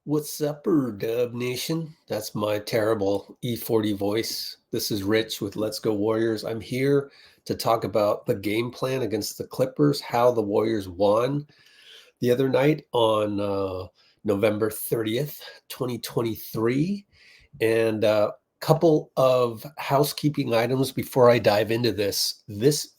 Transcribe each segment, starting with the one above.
What's up, Dub Nation? That's my terrible E40 voice. This is Rich with Let's Go Warriors. I'm here to talk about the game plan against the Clippers, how the Warriors won the other night on November 30th, 2023. And a couple of housekeeping items before I dive into this. This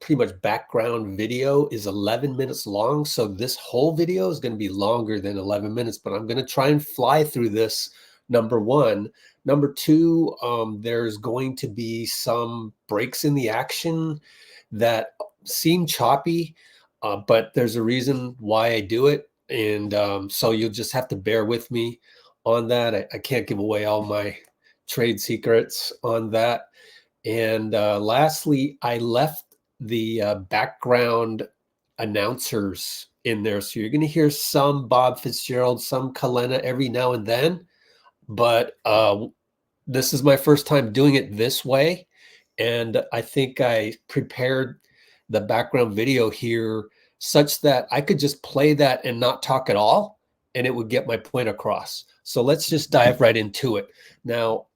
pretty much background video is 11 minutes long. So this whole video is going to be longer than 11 minutes, but I'm going to try and fly through this, number one. Number two, there's going to be some breaks in the action that seem choppy, but there's a reason why I do it. And so you'll just have to bear with me on that. I can't give away all my trade secrets on that. And lastly, I left the background announcers in there. So you're going to hear some Bob Fitzgerald, some Kalena every now and then. But this is my first time doing it this way. And I think I prepared the background video here such that I could just play that and not talk at all, and it would get my point across. So let's just dive right into it. Now,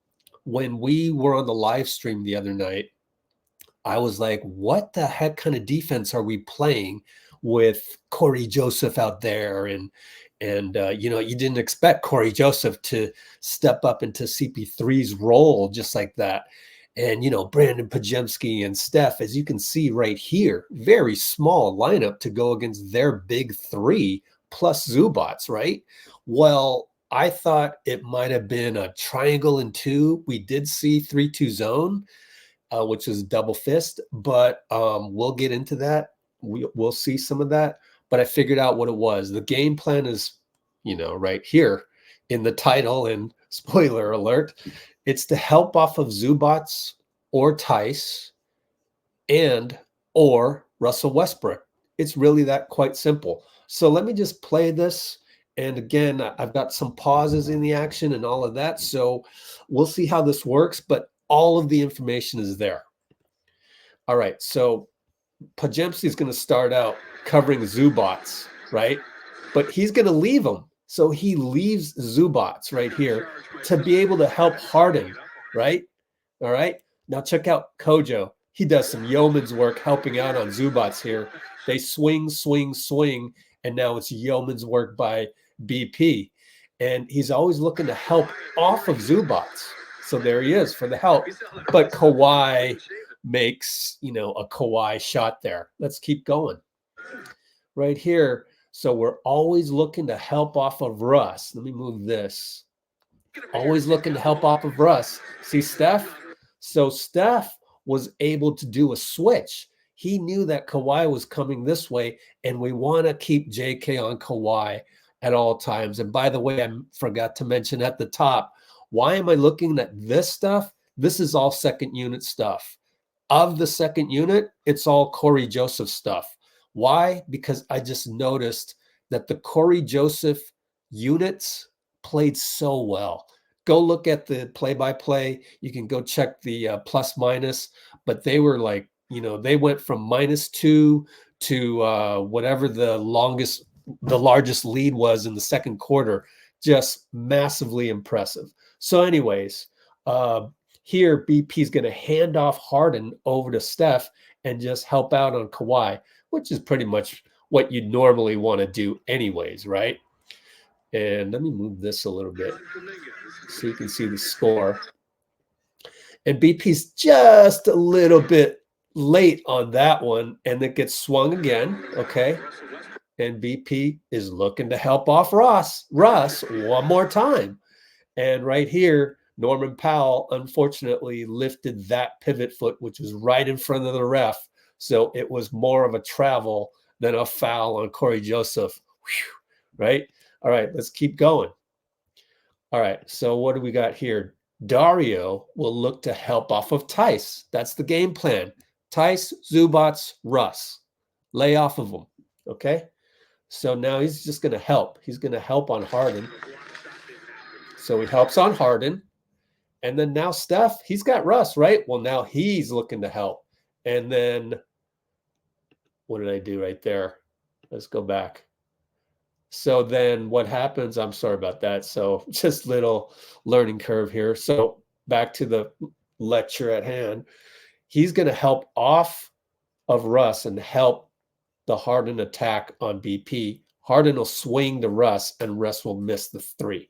when we were on the live stream the other night, I was like, what the heck kind of defense are we playing with Cory Joseph out there? And you didn't expect Cory Joseph to step up into CP3's role just like that. And, Brandon Pajemski and Steph, as you can see right here, very small lineup to go against their big three plus Zubats, right? Well, I thought it might have been a triangle and two. We did see 3-2 zone, which is double fist, but we'll get into that. We'll see some of that, but I figured out what it was. The game plan is, right here in the title, and spoiler alert, it's to help off of Zubats or Theis and or Russell Westbrook. It's really that quite simple. So let me just play this. And again, I've got some pauses in the action and all of that. So we'll see how this works, but all of the information is there. All right, so Pajemski is going to start out covering Zubats, right? But he's going to leave him. So he leaves Zubats right here to be able to help Harden, right? All right. Now check out Kojo. He does some yeoman's work helping out on Zubats here. They swing, and now it's yeoman's work by BP. And he's always looking to help off of Zubats. So there he is for the help. But Kawhi makes, a Kawhi shot there. Let's keep going. Right here. So we're always looking to help off of Russ. Let me move this. Always looking to help off of Russ. See Steph? So Steph was able to do a switch. He knew that Kawhi was coming this way, and we want to keep JK on Kawhi at all times. And by the way, I forgot to mention at the top, why am I looking at this stuff? This is all second unit stuff. Of the second unit, it's all Cory Joseph stuff. Why? Because I just noticed that the Cory Joseph units played so well. Go look at the play-by-play. You can go check the plus minus, but they were like, they went from -2 to whatever the largest lead was in the second quarter. Just massively impressive. So anyways, here BP is going to hand off Harden over to Steph and just help out on Kawhi, which is pretty much what you normally want to do anyways, right? And let me move this a little bit so you can see the score. And BP's just a little bit late on that one, and it gets swung again, okay? And BP is looking to help off Russ one more time. And right here, Norman Powell, unfortunately, lifted that pivot foot, which was right in front of the ref. So it was more of a travel than a foul on Cory Joseph. Whew, right? All right, let's keep going. All right, so what do we got here? Dario will look to help off of Theis. That's the game plan. Theis, Zubats, Russ. Lay off of them, okay? So now he's just going to help. He's going to help on Harden. So he helps on Harden. And then now Steph, he's got Russ, right? Well, now he's looking to help. And then what did I do right there? Let's go back. So then what happens? I'm sorry about that. So just little learning curve here. So back to the lecture at hand. He's going to help off of Russ and help the Harden attack on BP. Harden will swing to Russ and Russ will miss the three,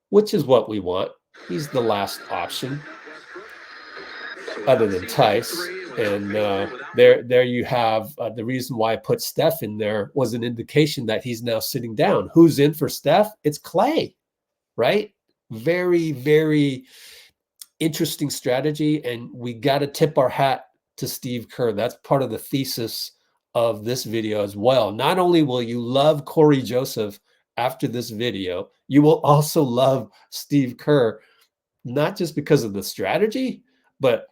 which is what we want. He's the last option other than Theis. And there you have the reason why I put Steph in there was an indication that he's now sitting down. Who's in for Steph? It's Klay, right? Very, very interesting strategy. And we got to tip our hat to Steve Kerr. That's part of the thesis of this video as well. Not only will you love Cory Joseph after this video, you will also love Steve Kerr, not just because of the strategy, but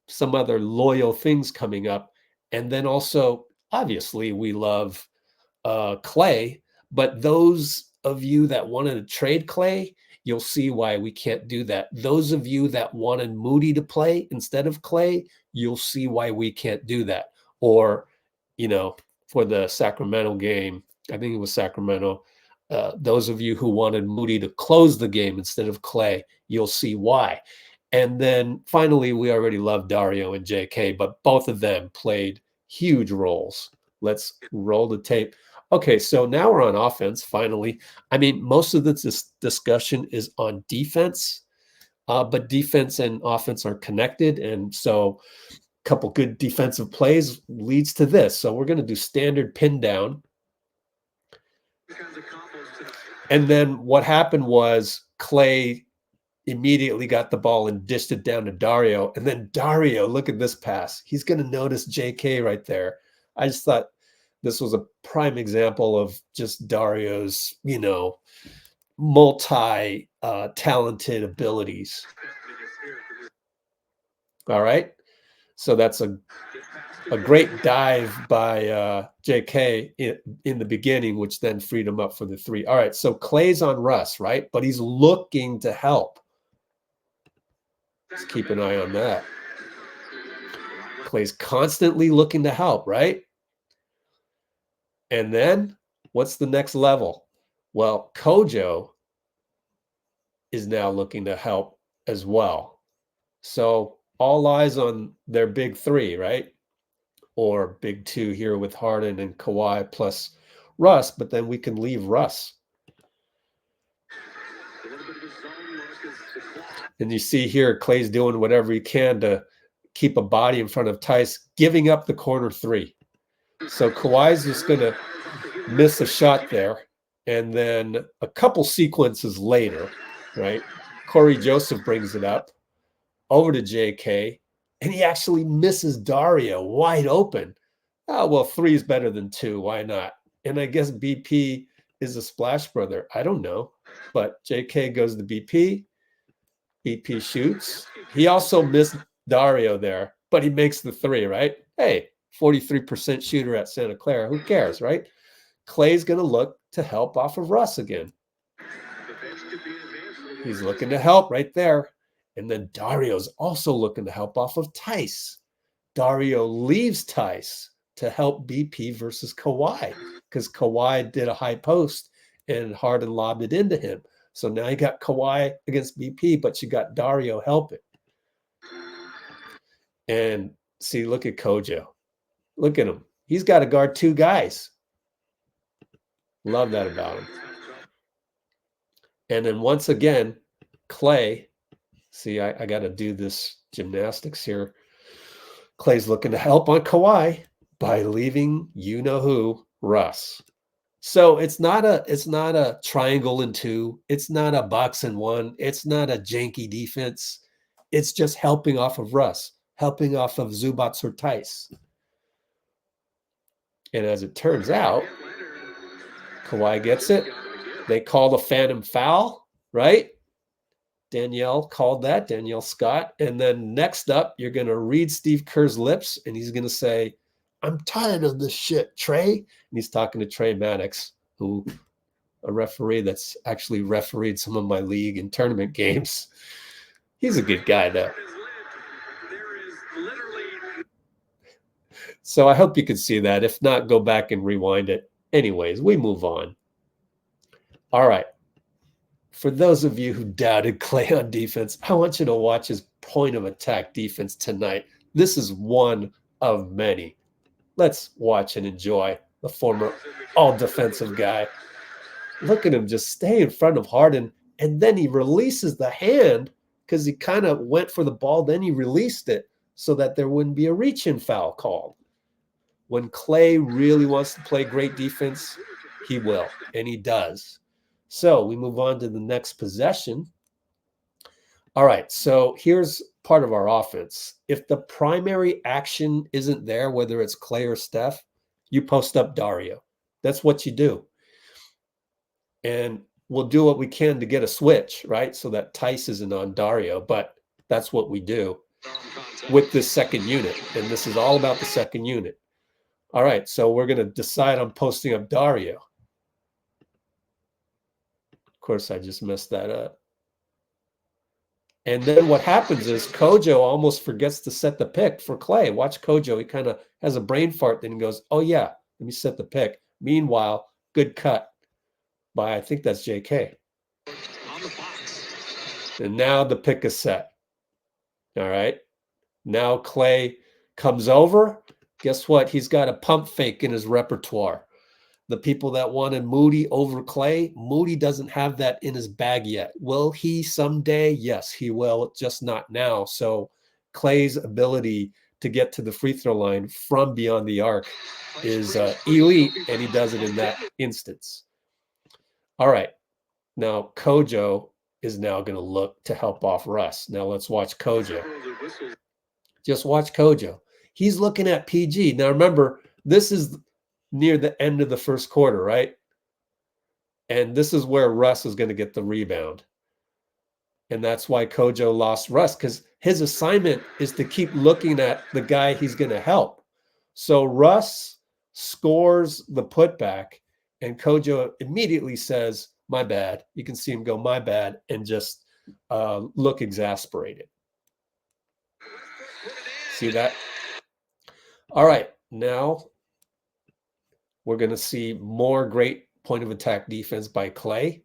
some other loyal things coming up. And then also, obviously, we love Klay, but those of you that wanted to trade Klay, you'll see why we can't do that. Those of you that wanted Moody to play instead of Klay, you'll see why we can't do that. Or, for the Sacramento game, I think it was Sacramento, those of you who wanted Moody to close the game instead of Klay, you'll see why. And then finally, we already love Dario and JK, but both of them played huge roles. Let's roll the tape. Okay, so now we're on offense, finally. I mean, most of this discussion is on defense, but defense and offense are connected. And so a couple good defensive plays leads to this. So we're going to do standard pin down. And then what happened was Klay immediately got the ball and dished it down to Dario. And then Dario, look at this pass. He's going to notice JK right there. I just thought this was a prime example of just Dario's, multi-talented abilities. All right. So that's a great dive by JK in the beginning, which then freed him up for the three. All right. So Klay's on Russ, right? But he's looking to help. Let's keep an eye on that. Klay's constantly looking to help, right? And then what's the next level? Well, Kojo is now looking to help as well. So all eyes on their big three, right? Or big two here with Harden and Kawhi plus Russ, but then we can leave Russ. And you see here, Klay's doing whatever he can to keep a body in front of Theis, giving up the corner three. So Kawhi's just going to miss a shot there. And then a couple sequences later, right, Cory Joseph brings it up over to JK, and he actually misses Dario wide open. Oh, well, three is better than two. Why not? And I guess BP is a splash brother. I don't know. But JK goes to BP. BP shoots. He also missed Dario there, but he makes the three, right? Hey, 43% shooter at Santa Clara. Who cares, right? Klay's going to look to help off of Russ again. He's looking to help right there. And then Dario's also looking to help off of Theis. Dario leaves Theis to help BP versus Kawhi because Kawhi did a high post and Harden lobbed it into him. So now you got Kawhi against BP, but you got Dario helping. And see, look at Kojo. Look at him. He's got to guard two guys. Love that about him. And then once again, Klay. See, I got to do this gymnastics here. Klay's looking to help on Kawhi by leaving you-know-who, Russ. So it's not a triangle and two. It's not a box and one. It's not a janky defense. It's just helping off of Russ, helping off of Zubac Theis. And as it turns out, Kawhi gets it. They call the phantom foul, right? Danielle called that, Danielle Scott. And then next up, you're going to read Steve Kerr's lips, and he's going to say, I'm tired of this shit, Trey. And he's talking to Trey Maddox, who a referee that's actually refereed some of my league and tournament games. He's a good guy, though. So I hope you could see that. If not, go back and rewind it. Anyways, we move on. All right. For those of you who doubted Klay on defense, I want you to watch his point of attack defense tonight. This is one of many. Let's watch and enjoy the former all-defensive guy. Look at him just stay in front of Harden, and then he releases the hand because he kind of went for the ball, then he released it so that there wouldn't be a reach-in foul called. When Klay really wants to play great defense, he will, and he does. So we move on to the next possession. All right, so here's part of our offense. If the primary action isn't there, whether it's Klay or Steph, you post up Dario. That's what you do. And we'll do what we can to get a switch, right? So that Theis isn't on Dario, but that's what we do with this second unit. And this is all about the second unit. All right, so we're going to decide on posting up Dario. Of course, I just messed that up. And then what happens is Kojo almost forgets to set the pick for Klay. Watch Kojo. He kind of has a brain fart. Then he goes, oh, yeah, let me set the pick. Meanwhile, good cut by, I think that's JK. And now the pick is set. All right. Now Klay comes over. Guess what? He's got a pump fake in his repertoire. The people that wanted Moody over Klay, Moody doesn't have that in his bag yet. Will he someday? Yes, he will, just not now. So Klay's ability to get to the free throw line from beyond the arc is elite, and he does it in that instance. All right. Now Kojo is now going to look to help off Russ. Now let's watch Kojo. Just watch Kojo. He's looking at PG. Now remember, this is near the end of the first quarter, right? And this is where Russ is going to get the rebound. And that's why Kojo lost Russ, because his assignment is to keep looking at the guy he's going to help. So Russ scores the putback, and Kojo immediately says, my bad. You can see him go, my bad, and just look exasperated. See that? All right, now we're going to see more great point of attack defense by Klay.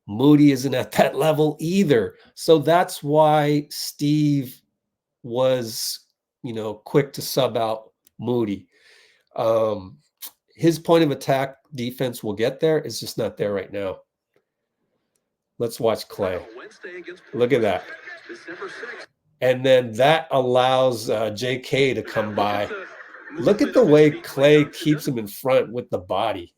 Moody isn't at that level either. So that's why Steve was, quick to sub out Moody. His point of attack defense will get there. It's just not there right now. Let's watch Klay. Look at that. And then that allows JK to come by. Look at the way Klay keeps him in front with the body.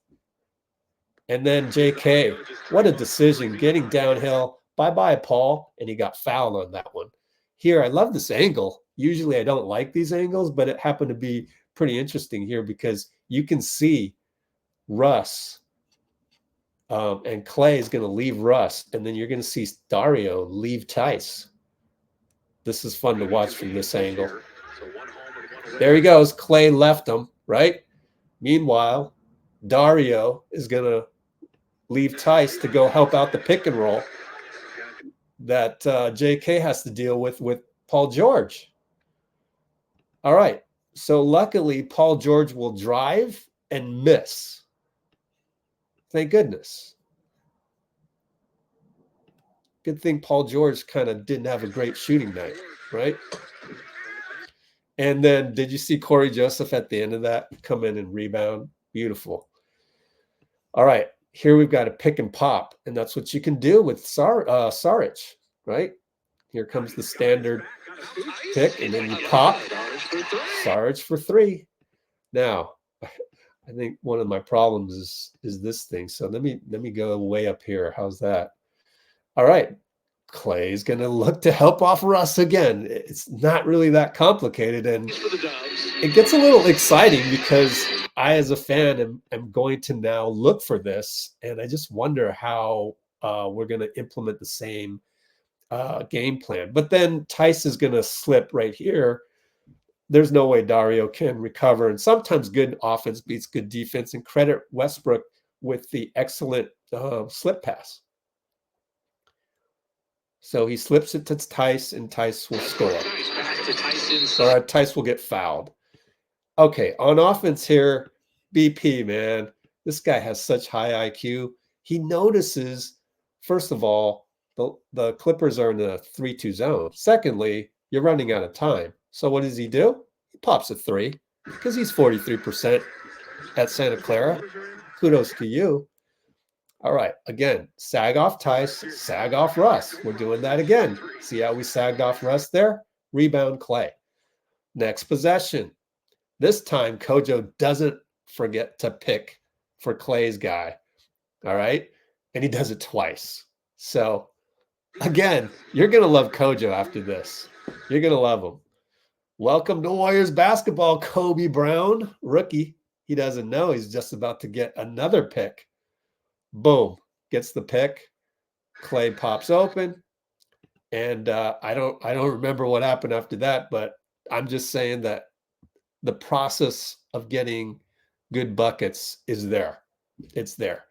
And then JK, what a decision, getting downhill. Bye-bye, Paul. And he got fouled on that one. Here, I love this angle. Usually I don't like these angles, but it happened to be pretty interesting here because you can see Russ and Klay is going to leave Russ, and then you're going to see Dario leave Theis. This is fun to watch from this angle. There he goes. Klay left him, right? Meanwhile, Dario is going to leave Theis to go help out the pick and roll that JK has to deal with Paul George. All right. So luckily, Paul George will drive and miss. Thank goodness. Good thing Paul George kind of didn't have a great shooting night, right? And then did you see Cory Joseph at the end of that come in and rebound? Beautiful. All right. Here we've got a pick and pop, and that's what you can do with Saric, right? Here comes the standard pick, and then you pop Saric for three. Now, I think one of my problems is this thing. So let me go way up here. How's that? All right. Klay's going to look to help off Russ again. It's not really that complicated, and it gets a little exciting because I, as a fan, am going to now look for this, and I just wonder how we're going to implement the same game plan. But then Theis is going to slip right here. There's no way Dario can recover, and sometimes good offense beats good defense, and credit Westbrook with the excellent slip pass. So he slips it to Theis, and Theis will score. Or Theis will get fouled. Okay, on offense here, BP, man. This guy has such high IQ. he notices, first of all, the Clippers are in a 3-2 zone. Secondly, you're running out of time. So what does he do? He pops a three because he's 43% at Santa Clara. Kudos to you. All right, again, sag off Theis, sag off Russ. We're doing that again. See how we sagged off Russ there? Rebound Klay. Next possession. This time, Kojo doesn't forget to pick for Klay's guy. All right, and he does it twice. So again, you're going to love Kojo after this. You're going to love him. Welcome to Warriors basketball, Kobe Brown, rookie. He doesn't know he's just about to get another pick. Boom, gets the pick. Klay pops open, and I don't remember what happened after that, but I'm just saying that the process of getting good buckets is there. It's there.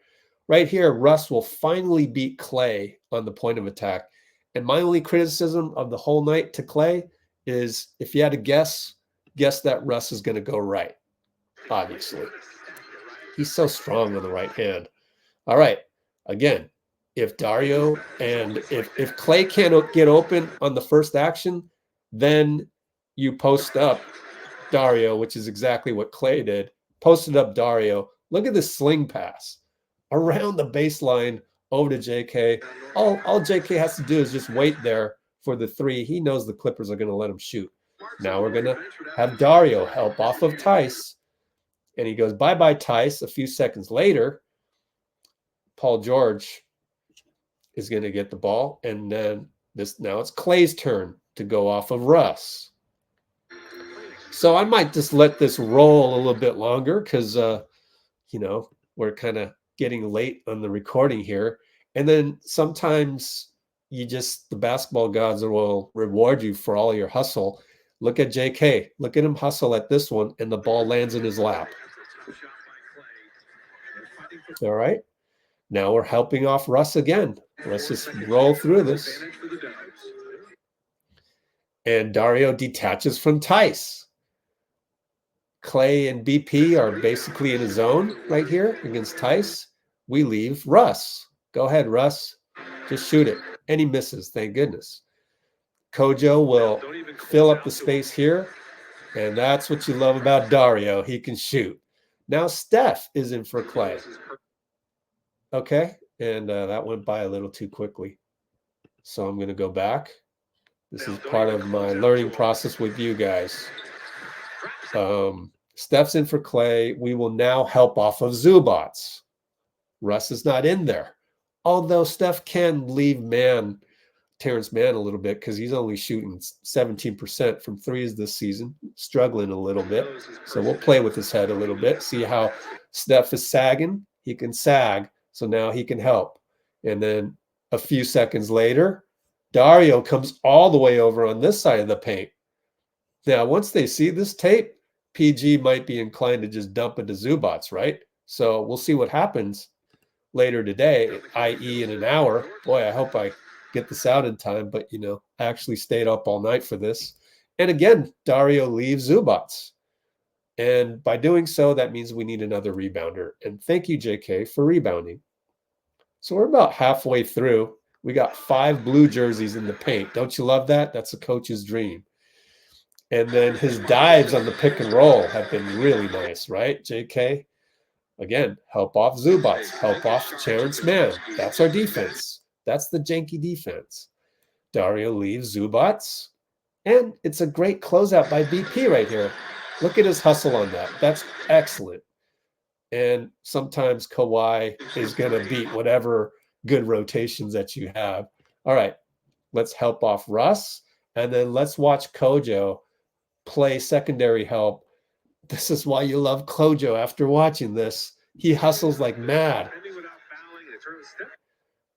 Right here, Russ will finally beat Klay on the point of attack. And my only criticism of the whole night to Klay is, if you had to guess that Russ is going to go right, obviously. He's so strong on the right hand. All right, again, if Dario and if Klay can't get open on the first action, then you post up Dario, which is exactly what Klay did. Posted up Dario. Look at this sling pass around the baseline over to JK. All JK has to do is just wait there for the three. He knows the Clippers are going to let him shoot. Now we're going to have Dario help off of Theis. And he goes, bye-bye, Theis. A few seconds later, Paul George is going to get the ball. And then now it's Klay's turn to go off of Russ. So I might just let this roll a little bit longer because, we're kind of getting late on the recording here. And then sometimes the basketball gods will reward you for all your hustle. Look at JK. Look at him hustle at this one, and the ball lands in his lap. All right. Now we're helping off Russ again. Let's just roll through this. And Dario detaches from Theis. Klay and BP are basically in a zone right here against Theis. We leave Russ. Go ahead, Russ. Just shoot it. And he misses, thank goodness. Kojo will fill up the space here. And that's what you love about Dario. He can shoot. Now Steph is in for Klay. Okay. And that went by a little too quickly. So I'm going to go back. This is part of my learning process with you guys. Steph's in for Klay. We will now help off of Zubac. Russ is not in there. Although Steph can leave Terrence Mann a little bit because he's only shooting 17% from threes this season, struggling a little bit. So we'll play with his head a little bit, see how Steph is sagging. He can sag, so now he can help. And then a few seconds later, Dario comes all the way over on this side of the paint. Now, once they see this tape, PG might be inclined to just dump it to Zubac, right? So we'll see what happens later today, i.e. in an hour. Boy, I hope I get this out in time, but, I actually stayed up all night for this. And again, Dario leaves Zubac. And by doing so, that means we need another rebounder. And thank you, JK, for rebounding. So we're about halfway through. We got 5 blue jerseys in the paint. Don't you love that? That's a coach's dream. And then his dives on the pick and roll have been really nice, right, JK? Again, help off Zubac, help off Terrence Mann. That's our defense. That's the janky defense. Dario leaves Zubac. And it's a great closeout by BP right here. Look at his hustle on that. That's excellent. And sometimes Kawhi is going to beat whatever good rotations that you have. All right, let's help off Russ. And then let's watch Kojo play secondary help. This is why you love Kojo after watching this. He hustles like mad.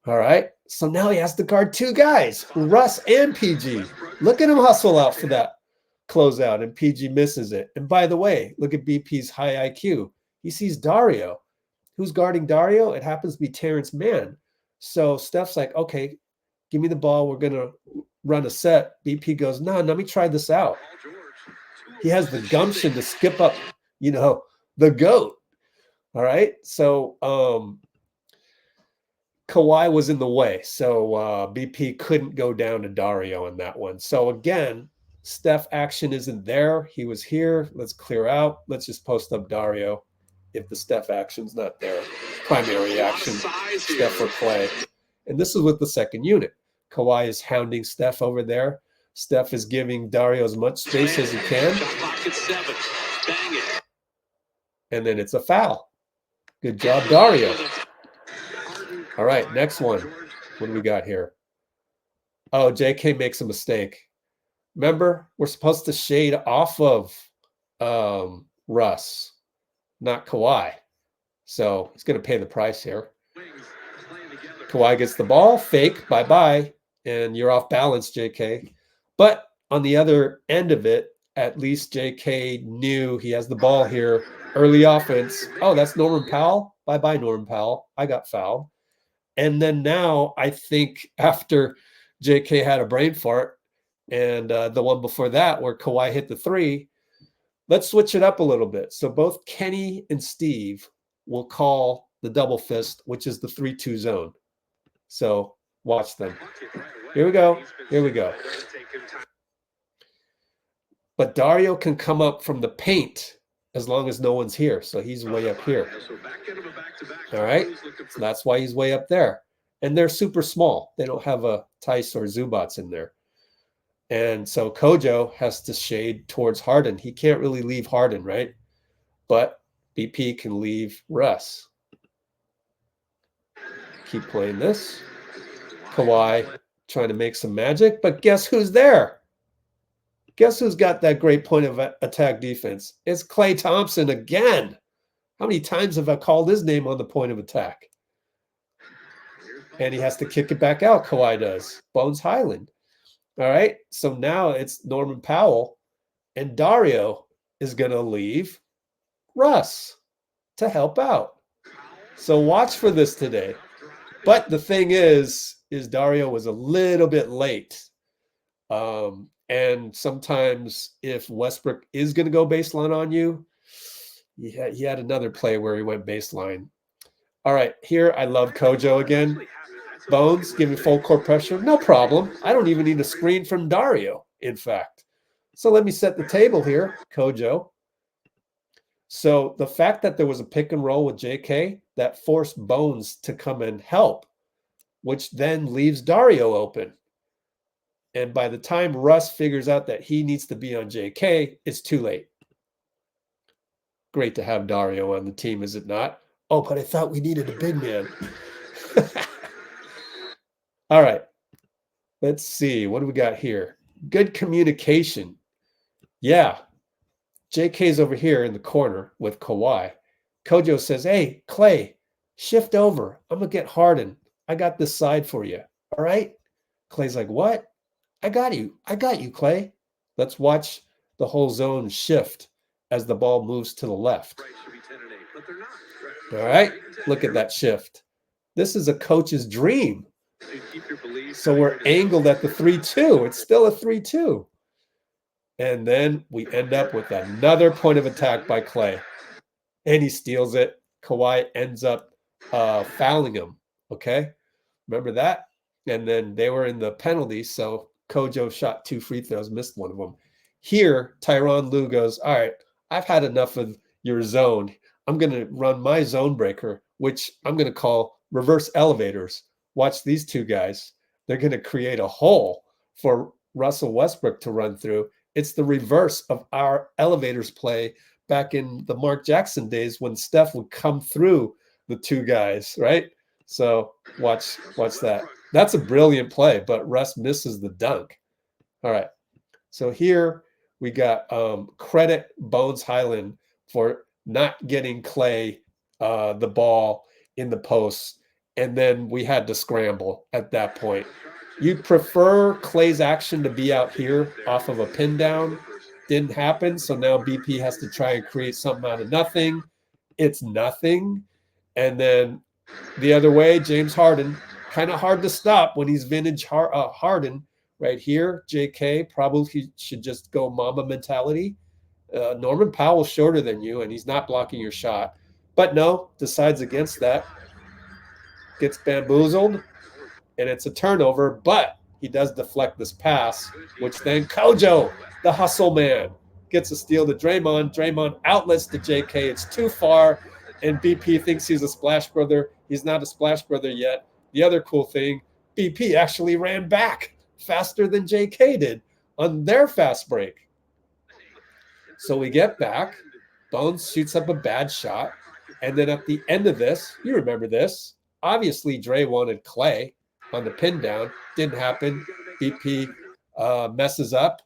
All right, so now he has to guard 2 guys, Russ and PG. Look at him hustle out for that closeout, and PG misses it. And by the way, look at BP's high IQ. He sees Dario. Who's guarding Dario? It happens to be Terrence Mann. So Steph's like, okay, give me the ball. We're going to run a set. BP goes, no, let me try this out. He has the gumption to skip up, the GOAT. All right. So Kawhi was in the way, so BP couldn't go down to Dario in that one. So again, Steph action isn't there. He was here. Let's clear out. Let's just post up Dario if the Steph action's not there. Primary action, Steph or Klay. And this is with the second unit. Kawhi is hounding Steph over there. Steph is giving Dario as much space as he can. And then it's a foul. Good job, Dario. All right, next one. What do we got here? Oh, JK makes a mistake. Remember, we're supposed to shade off of Russ, not Kawhi. So he's going to pay the price here. Kawhi gets the ball, fake, bye-bye, and you're off balance, JK. But on the other end of it, at least JK knew he has the ball here. Early offense. Oh, that's Norman Powell. Bye-bye, Norman Powell. I got fouled. And then now I think after JK had a brain fart and the one before that where Kawhi hit the three, let's switch it up a little bit. So both Kenny and Steve will call the double fist, which is the 3-2 zone. So watch them. Here we go. Here we go. But Dario can come up from the paint as long as no one's here. So he's way up here. All right. So that's why he's way up there. And they're super small. They don't have a Theis or Zubac in there. And so Kojo has to shade towards Harden. He can't really leave Harden, right? But BP can leave Russ. Keep playing this. Kawhi trying to make some magic. But guess who's there? Guess who's got that great point of attack defense? It's Klay Thompson again. How many times have I called his name on the point of attack? And he has to kick it back out, Kawhi does. Bones Highland. All right, so now it's Norman Powell, and Dario is going to leave Russ to help out. So watch for this today. But the thing is Dario was a little bit late. And sometimes if Westbrook is going to go baseline on you, he had another play where he went baseline. All right, here I love Kojo again. Bones, give me full court pressure. No problem. I don't even need a screen from Dario, in fact. So let me set the table here, Kojo. So the fact that there was a pick and roll with JK, that forced Bones to come and help, which then leaves Dario open. And by the time Russ figures out that he needs to be on JK, it's too late. Great to have Dario on the team, is it not? Oh, but I thought we needed a big man. All right. Let's see. What do we got here? Good communication. Yeah. JK's over here in the corner with Kawhi. Kojo says, hey, Klay, shift over. I'm going to get Harden. I got this side for you. All right? Klay's like, what? I got you, Klay. Let's watch the whole zone shift as the ball moves to the left. All right, look at that shift. This is a coach's dream. So we're angled at the 3-2. It's still a 3-2. And then we end up with another point of attack by Klay. And he steals it. Kawhi ends up fouling him. Okay, remember that? And then they were in the penalty, so Kojo shot 2 free throws, missed one of them. Here, Tyronn Lue goes, all right, I've had enough of your zone. I'm going to run my zone breaker, which I'm going to call reverse elevators. Watch these two guys. They're going to create a hole for Russell Westbrook to run through. It's the reverse of our elevators play back in the Mark Jackson days when Steph would come through the two guys, right? So watch that. That's a brilliant play, but Russ misses the dunk. All right. So here we got credit Bones Highland for not getting Klay the ball in the post. And then we had to scramble at that point. You'd prefer Klay's action to be out here off of a pin down. Didn't happen. So now BP has to try and create something out of nothing. It's nothing. And then the other way, James Harden, kind of hard to stop when he's vintage Harden right here. JK probably should just go Mamba mentality. Norman Powell's shorter than you, and he's not blocking your shot. But no, decides against that. gets bamboozled, and it's a turnover, but he does deflect this pass, which then Kojo, the hustle man, gets a steal to Draymond. Draymond outlets to JK. It's too far, and BP thinks he's a splash brother. He's not a splash brother yet. The other cool thing, BP actually ran back faster than JK did on their fast break. So we get back. Bones shoots up a bad shot. And then at the end of this, you remember this, obviously Dre wanted Klay on the pin down. Didn't happen. BP messes up.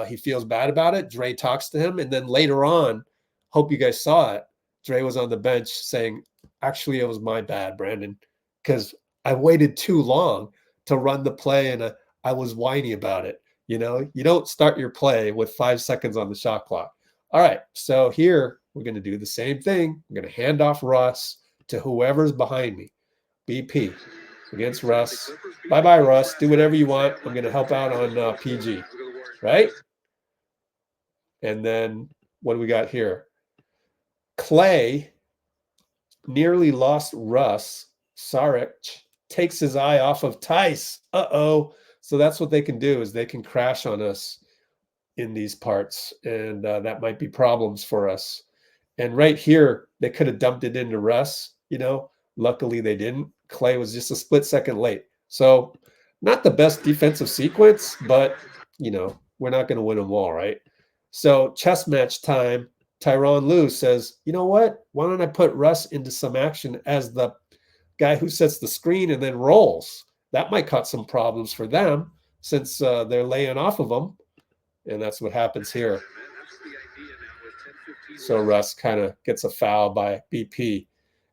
He feels bad about it. Dre talks to him. And then later on, hope you guys saw it, Dre was on the bench saying, actually, it was my bad, Brandon, because I waited too long to run the play and I was whiny about it. You know, you don't start your play with 5 seconds on the shot clock. All right, so here we're going to do the same thing. I'm going to hand off Russ to whoever's behind me. BP against Russ. Bye-bye, Russ. Do whatever you want. I'm going to help out on PG, right? And then what do we got here? Klay nearly lost Russ. Saric takes his eye off of Theis. Uh-oh. So that's what they can do, is they can crash on us in these parts, and that might be problems for us. And right here, they could have dumped it into Russ, you know. Luckily, they didn't. Klay was just a split second late. So not the best defensive sequence, but, you know, we're not going to win them all, right? So chess match time. Tyronn Lue says, you know what? Why don't I put Russ into some action as the guy who sets the screen and then rolls? That might cause some problems for them since they're laying off of them. And that's what happens here. So Russ kind of gets a foul by BP.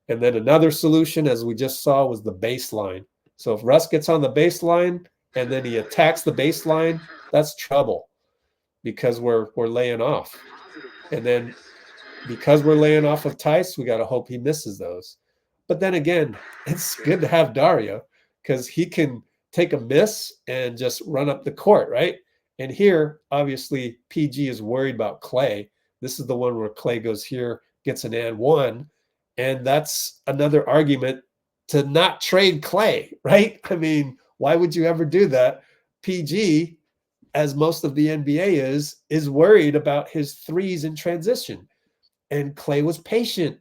And then another solution, as we just saw, was the baseline. So if Russ gets on the baseline and then he attacks the baseline, that's trouble because we're laying off. And then because we're laying off of Theis, we got to hope he misses those. But then again, it's good to have Dario because he can take a miss and just run up the court, right? And here, obviously, PG is worried about Klay. This is the one where Klay goes here, gets an and one. And that's another argument to not trade Klay, right? I mean, why would you ever do that? PG, as most of the NBA is worried about his threes in transition. And Klay was patient.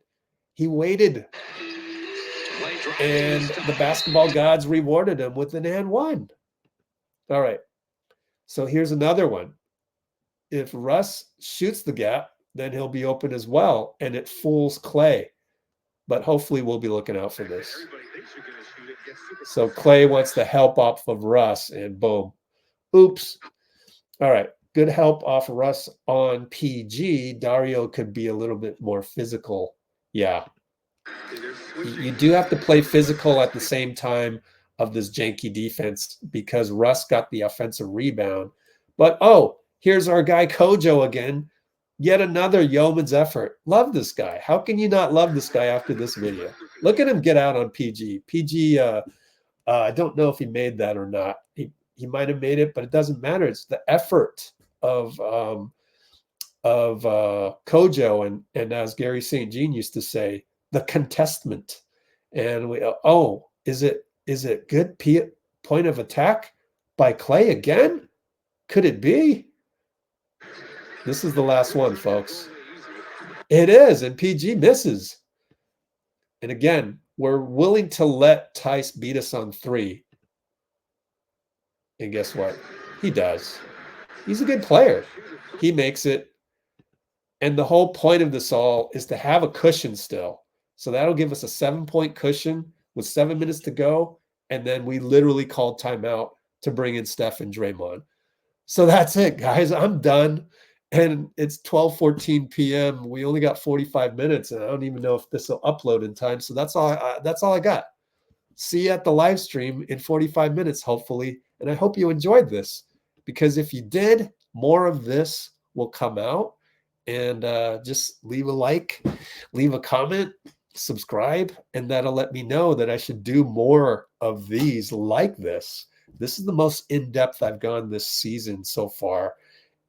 He waited. And the basketball gods rewarded him with an and one. All right. So here's another one. If Russ shoots the gap, then he'll be open as well, and it fools Klay. But hopefully we'll be looking out for this. So Klay wants the help off of Russ, and boom. Oops. All right. Good help off Russ on PG. Dario could be a little bit more physical. Yeah. You do have to play physical at the same time of this janky defense because Russ got the offensive rebound. But, oh, here's our guy Kojo again. Yet another yeoman's effort. Love this guy. How can you not love this guy after this video? Look at him get out on PG. PG, I don't know if he made that or not. He might have made it, but it doesn't matter. It's the effort of Kojo and as Gary St. Jean used to say, the contestment. And we, is it good point of attack by Klay again? Could it be? This is the last one, folks. It is, and PG misses. And again, we're willing to let Theis beat us on three. And guess what? He does. He's a good player. He makes it. And the whole point of this all is to have a cushion still. So that'll give us a 7-point cushion with 7 minutes to go. And then we literally called timeout to bring in Steph and Draymond. So that's it, guys. I'm done. And it's 12:14 p.m. We only got 45 minutes, and I don't even know if this will upload in time. So that's all I got. See you at the live stream in 45 minutes, hopefully. And I hope you enjoyed this, because if you did, more of this will come out. And just leave a like, leave a comment, subscribe, and that'll let me know that I should do more of these like this. This is the most in-depth I've gone this season so far.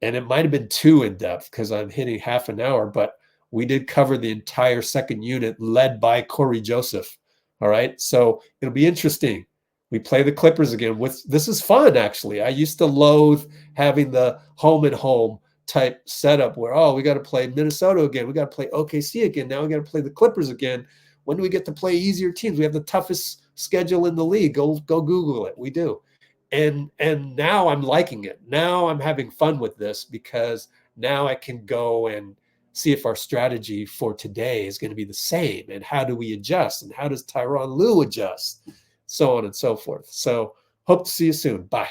And it might have been too in-depth because I'm hitting half an hour, but we did cover the entire second unit led by Cory Joseph. All right. So it'll be interesting. We play the Clippers again. This is fun, actually. I used to loathe having the home and home type setup where, oh, we got to play Minnesota again. We got to play OKC again. Now we got to play the Clippers again. When do we get to play easier teams? We have the toughest schedule in the league. Go Google it. We do. And now I'm liking it. Now I'm having fun with this because now I can go and see if our strategy for today is going to be the same, and how do we adjust, and how does Tyronn Lue adjust, so on and so forth. So hope to see you soon. Bye.